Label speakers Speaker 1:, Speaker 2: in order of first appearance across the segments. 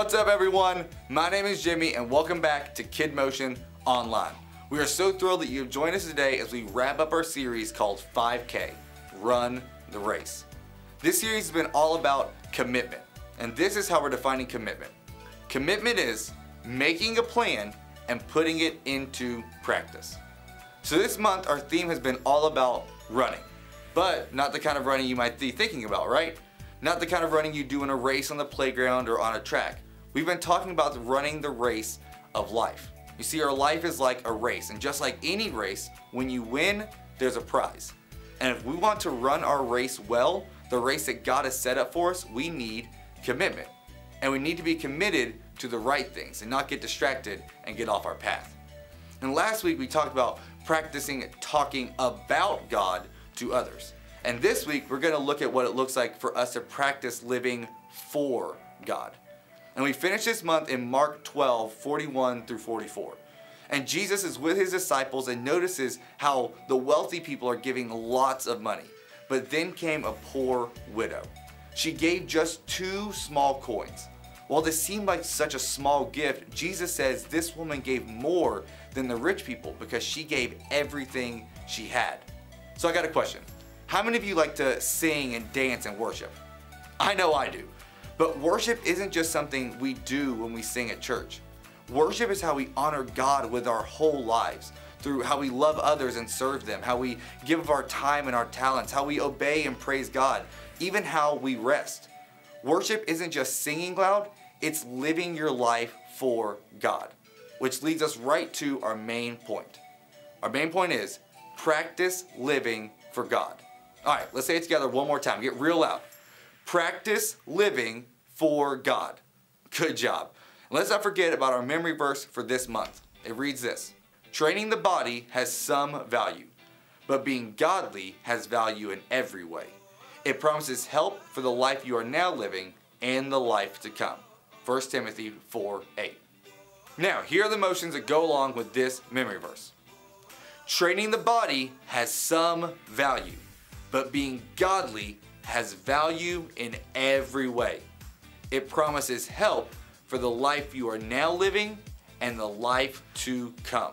Speaker 1: What's up everyone? My name is Jimmy and welcome back to KidMotion Online. We are so thrilled that you've joined us today as we wrap up our series called 5K, Run the Race. This series has been all about commitment, and this is how we're defining commitment. Commitment is making a plan and putting it into practice. So this month our theme has been all about running, but not the kind of running you might be thinking about, right? Not the kind of running you do in a race on the playground or on a track. We've been talking about running the race of life. You see, our life is like a race, and just like any race, when you win, there's a prize. And if we want to run our race well, the race that God has set up for us, we need commitment. And we need to be committed to the right things and not get distracted and get off our path. And last week we talked about practicing talking about God to others. And this week we're going to look at what it looks like for us to practice living for God. And we finished this month in Mark 12:41 through 44. And Jesus is with his disciples and notices how the wealthy people are giving lots of money. But then came a poor widow. She gave just 2 small coins. While this seemed like such a small gift, Jesus says this woman gave more than the rich people because she gave everything she had. So I got a question. How many of you like to sing and dance and worship? I know I do. But worship isn't just something we do when we sing at church. Worship is how we honor God with our whole lives, through how we love others and serve them, how we give of our time and our talents, how we obey and praise God, even how we rest. Worship isn't just singing loud, it's living your life for God, which leads us right to our main point. Our main point is practice living for God. All right, let's say it together one more time. Get real loud. Practice living for God. Good job. And let's not forget about our memory verse for this month. It reads this: training the body has some value, but being godly has value in every way. It promises help for the life you are now living and the life to come. 1 Timothy 4:8. Now, here are the motions that go along with this memory verse. Training the body has some value, but being godly has value in every way. It promises help for the life you are now living and the life to come.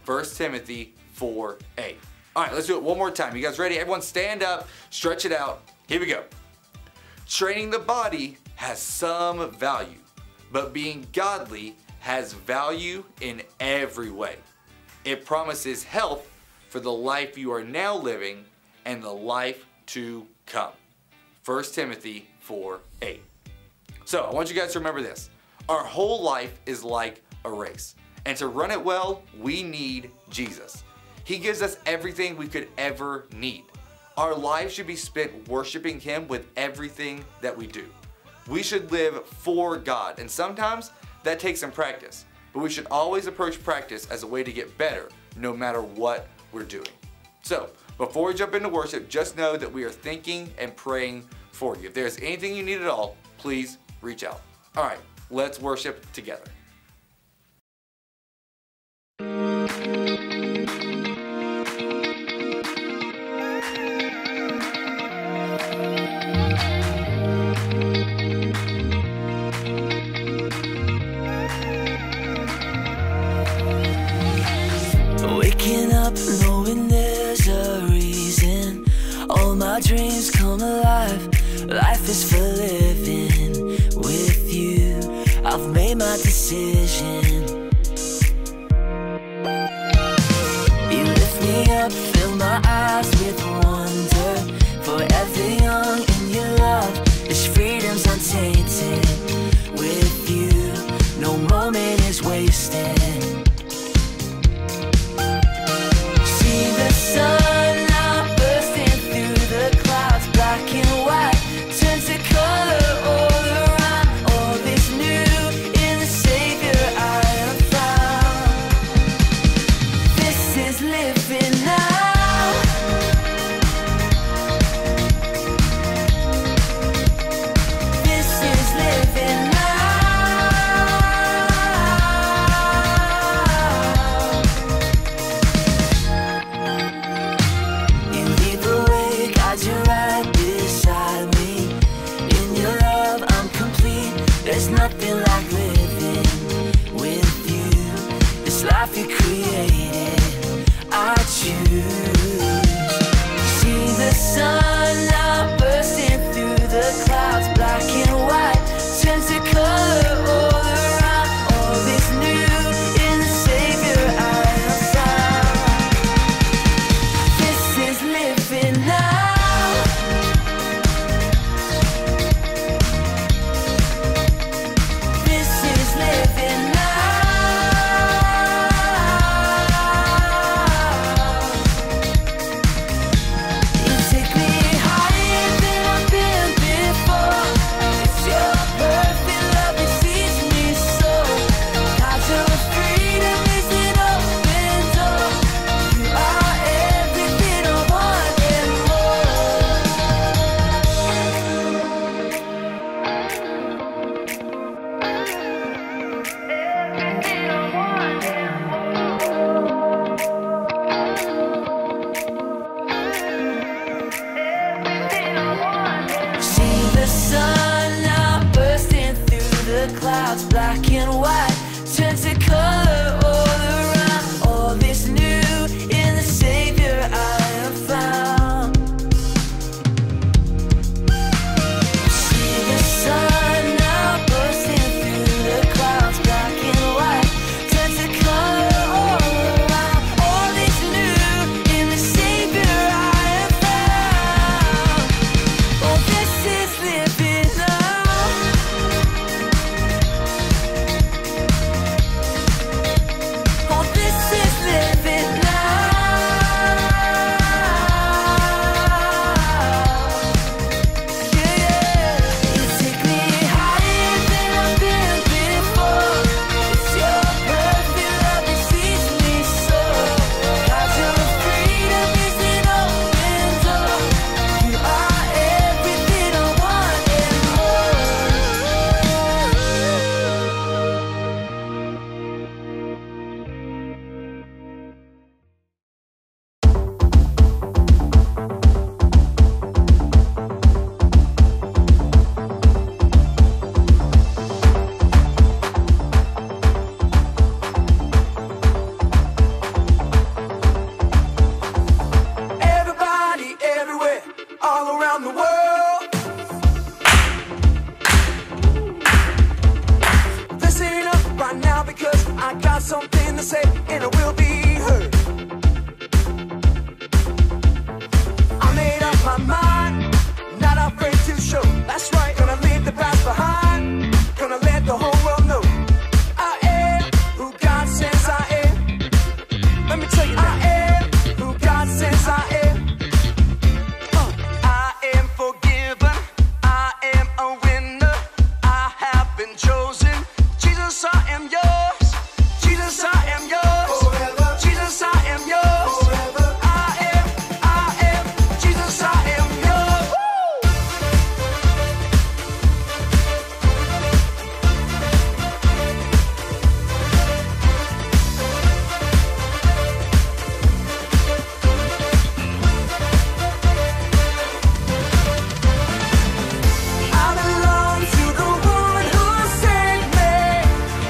Speaker 1: 1 Timothy 4:8. All right, let's do it one more time. You guys ready? Everyone stand up, stretch it out. Here we go. Training the body has some value, but being godly has value in every way. It promises help for the life you are now living and the life to come. 1 Timothy 4:8. So I want you guys to remember this. Our whole life is like a race. And to run it well, we need Jesus. He gives us everything we could ever need. Our lives should be spent worshiping Him with everything that we do. We should live for God, and sometimes that takes some practice. But we should always approach practice as a way to get better, no matter what we're doing. So, before we jump into worship, just know that we are thinking and praying for you. If there's anything you need at all, please reach out. All right, let's worship together.
Speaker 2: Waking up knowing there's a reason. All my dreams come alive. Life is for living with you. I've made my decision. You lift me up, fill my eyes with wonder. Forever young in your love, this freedom's untainted. With you, no moment is wasted. See the sun now bursting through the clouds, black and white turns to color all around. All is new in the Savior I have found. This is living now. clouds, black and white, turn to color all around. All is new in the Savior I have found. See the sun now bursting through the clouds, black and white, turn to color all around. All is new in the Savior I have found. Oh, this is living now. Oh, this is living now. Yeah, you take me higher than I've been before. It's your perfect love that sees me so. God, your freedom is an open door. You are everything I want and more. Everybody, everywhere, all around the world. This ain't up right now because I got something to say and it will be heard. I made up my mind, not afraid to show. That's right, gonna leave the past behind, gonna let the whole world know I am who God says I am. Let me tell you now. I am who God says I am. I am forgiven. I am a winner. I have been chosen. Jesus, I am yours. Jesus, I am yours. Forever. Jesus, I am yours. Forever. I am. Jesus, I am yours. I belong to the one who saved me.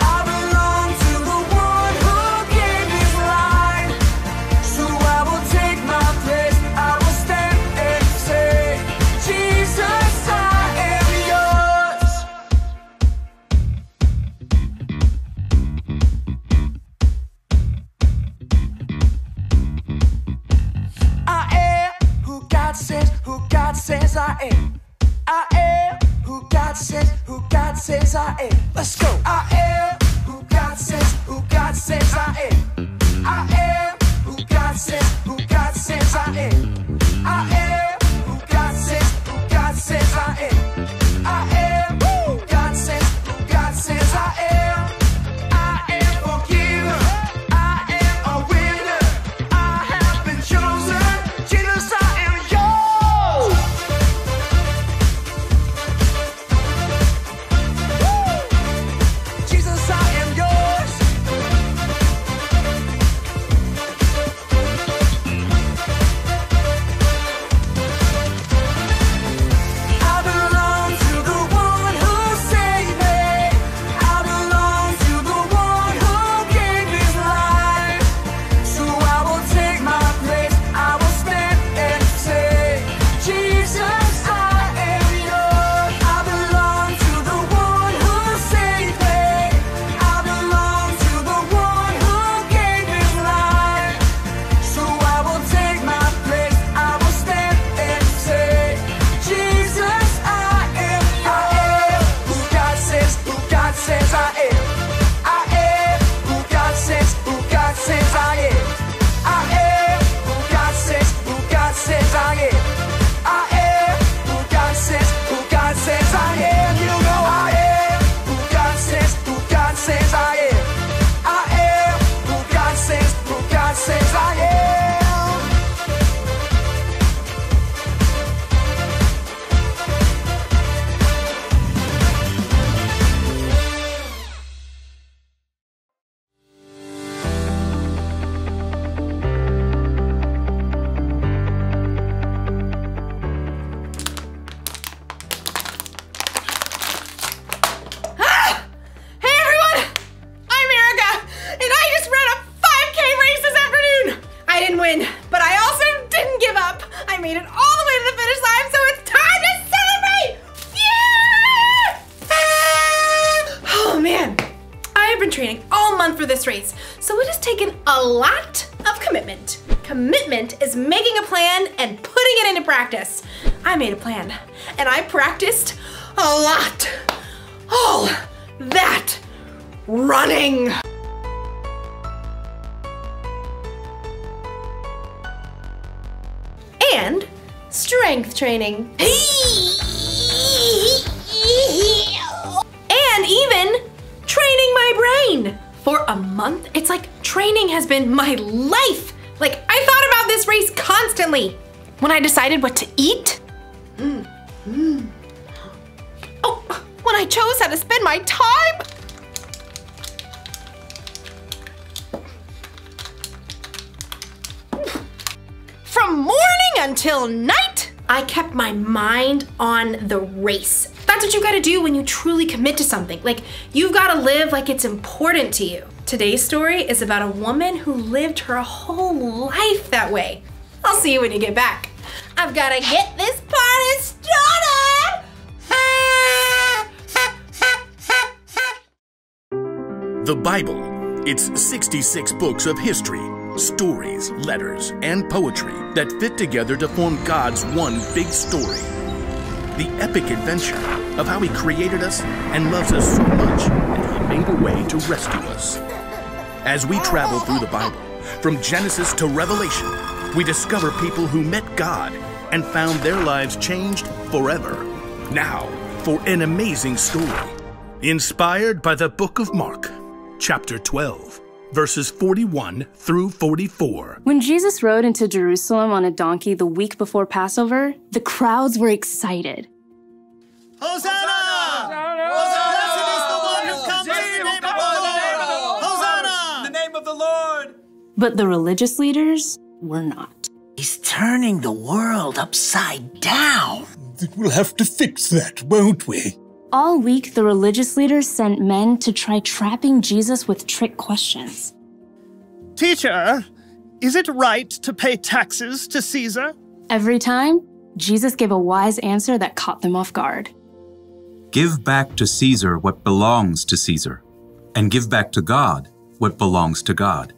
Speaker 2: I belong to the one who gave his life. So I will take my place. I will stand and say, Jesus, I am yours. I am who God says I am. I am who God says I am. Let's go. I am who God says I am. I am who God says I am. I am who God says I am. I am who God says I am. I am forgiven. I am a winner. I have been chosen. Jesus, I am yours. Jesus, I am yours.
Speaker 3: race, so it has taken a lot of commitment. Commitment is making a plan and putting it into practice. I made a plan, and I practiced a lot. All that running. And strength training. And even training my brain. For a month, it's like training has been my life. Like, I thought about this race constantly. When I decided what to eat. Oh, when I chose how to spend my time. From morning until night, I kept my mind on the race. That's what you gotta do when you truly commit to something. Like, you've gotta live like it's important to you. Today's story is about a woman who lived her whole life that way. I'll see you when you get back. I've gotta get this party started!
Speaker 4: The Bible. It's 66 books of history, stories, letters, and poetry that fit together to form God's one big story. The epic adventure of how He created us and loves us so much that He made a way to rescue us. As we travel through the Bible, from Genesis to Revelation, we discover people who met God and found their lives changed forever. Now, for an amazing story, inspired by the book of Mark, chapter 12. Verses 41 through 44.
Speaker 5: When Jesus rode into Jerusalem on a donkey the week before Passover, the crowds were excited.
Speaker 6: Hosanna! Blessed is the one who comes in the name of the Lord! Hosanna! In the name of the Lord!
Speaker 5: But the religious leaders were not.
Speaker 7: He's turning the world upside down.
Speaker 8: We'll have to fix that, won't we?
Speaker 5: All week, the religious leaders sent men to try trapping Jesus with trick questions.
Speaker 6: Teacher, is it right to pay taxes to Caesar?
Speaker 5: Every time, Jesus gave a wise answer that caught them off guard.
Speaker 9: Give back to Caesar what belongs to Caesar, and give back to God what belongs to God.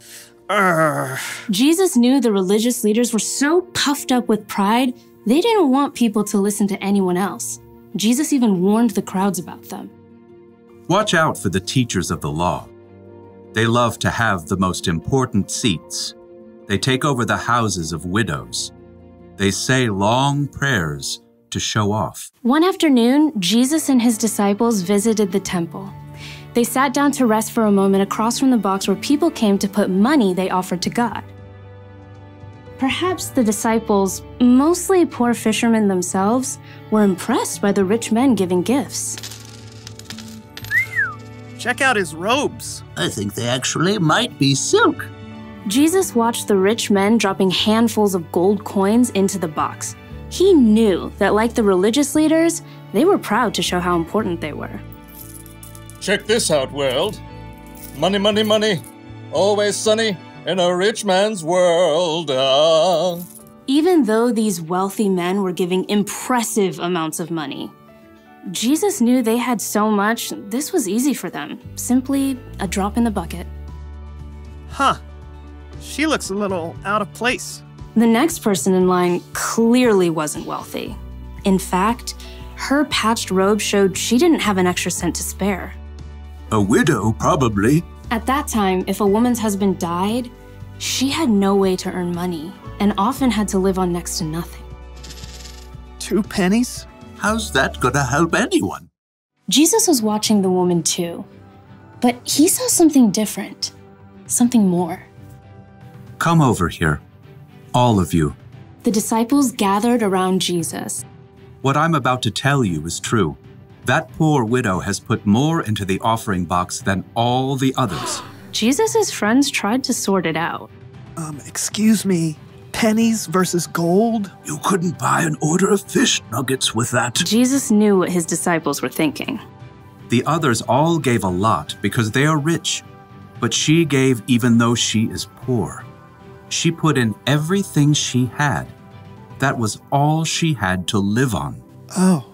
Speaker 5: Jesus knew the religious leaders were so puffed up with pride, they didn't want people to listen to anyone else. Jesus even warned the crowds about them.
Speaker 9: Watch out for the teachers of the law. They love to have the most important seats. They take over the houses of widows. They say long prayers to show off.
Speaker 5: One afternoon, Jesus and his disciples visited the temple. They sat down to rest for a moment across from the box where people came to put money they offered to God. Perhaps the disciples, mostly poor fishermen themselves, were impressed by the rich men giving gifts.
Speaker 6: Check out his robes.
Speaker 7: I think they actually might be silk.
Speaker 5: Jesus watched the rich men dropping handfuls of gold coins into the box. He knew that, like the religious leaders, they were proud to show how important they were.
Speaker 8: Check this out, world. Money, money, money. Always sunny in a rich man's world.
Speaker 5: Even though these wealthy men were giving impressive amounts of money, Jesus knew they had so much, this was easy for them. Simply a drop in the bucket.
Speaker 6: Huh. She looks a little out of place.
Speaker 5: The next person in line clearly wasn't wealthy. In fact, her patched robe showed she didn't have an extra cent to spare.
Speaker 9: A widow, probably.
Speaker 5: At that time, if a woman's husband died, she had no way to earn money and often had to live on next to nothing.
Speaker 6: 2 pennies?
Speaker 9: How's that gonna help anyone?
Speaker 5: Jesus was watching the woman too, but he saw something different, something more.
Speaker 9: Come over here, all of you.
Speaker 5: The disciples gathered around Jesus.
Speaker 9: What I'm about to tell you is true. That poor widow has put more into the offering box than all the others.
Speaker 5: Jesus' friends tried to sort it out.
Speaker 6: Excuse me, pennies versus gold?
Speaker 9: You couldn't buy an order of fish nuggets with that.
Speaker 5: Jesus knew what his disciples were thinking.
Speaker 9: The others all gave a lot because they are rich, but she gave even though she is poor. She put in everything she had. That was all she had to live on.
Speaker 6: Oh.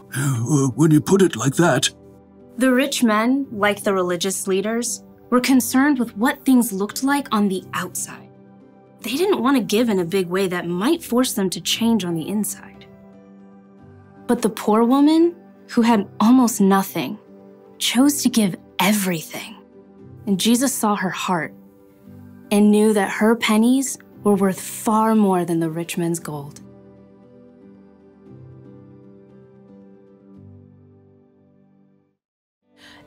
Speaker 9: When you put it like that.
Speaker 5: The rich men, like the religious leaders, were concerned with what things looked like on the outside. They didn't want to give in a big way that might force them to change on the inside. But the poor woman, who had almost nothing, chose to give everything. And Jesus saw her heart and knew that her pennies were worth far more than the rich man's gold.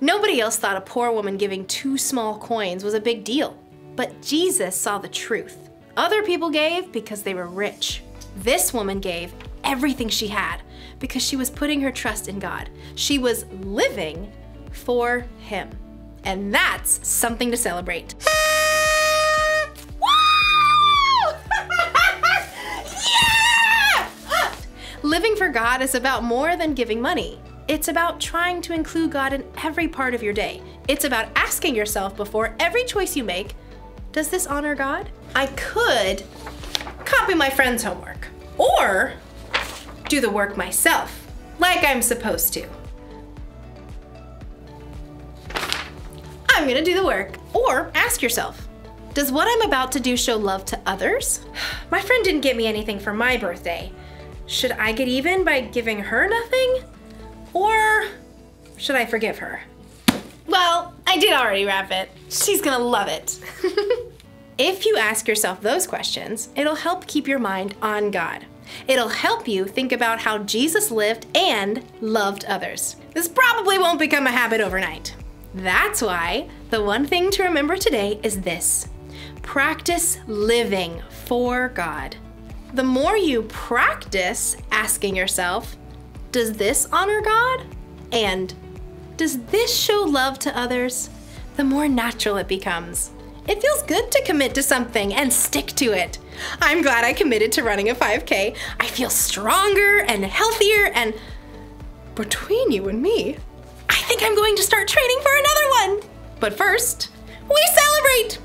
Speaker 3: Nobody else thought a poor woman giving 2 small coins was a big deal, but Jesus saw the truth. Other people gave because they were rich. This woman gave everything she had because she was putting her trust in God. She was living for Him. And that's something to celebrate. Woo! Yeah! Living for God is about more than giving money. It's about trying to include God in every part of your day. It's about asking yourself before every choice you make, does this honor God? I could copy my friend's homework or do the work myself, like I'm supposed to. I'm gonna do the work. Or ask yourself, does what I'm about to do show love to others? My friend didn't get me anything for my birthday. Should I get even by giving her nothing? Or should I forgive her? Well, I did already wrap it. She's gonna love it. If you ask yourself those questions, it'll help keep your mind on God. It'll help you think about how Jesus lived and loved others. This probably won't become a habit overnight. That's why the one thing to remember today is this: practice living for God. The more you practice asking yourself, does this honor God? And does this show love to others? The more natural it becomes. It feels good to commit to something and stick to it. I'm glad I committed to running a 5K. I feel stronger and healthier, and between you and me, I think I'm going to start training for another one. But first, we celebrate!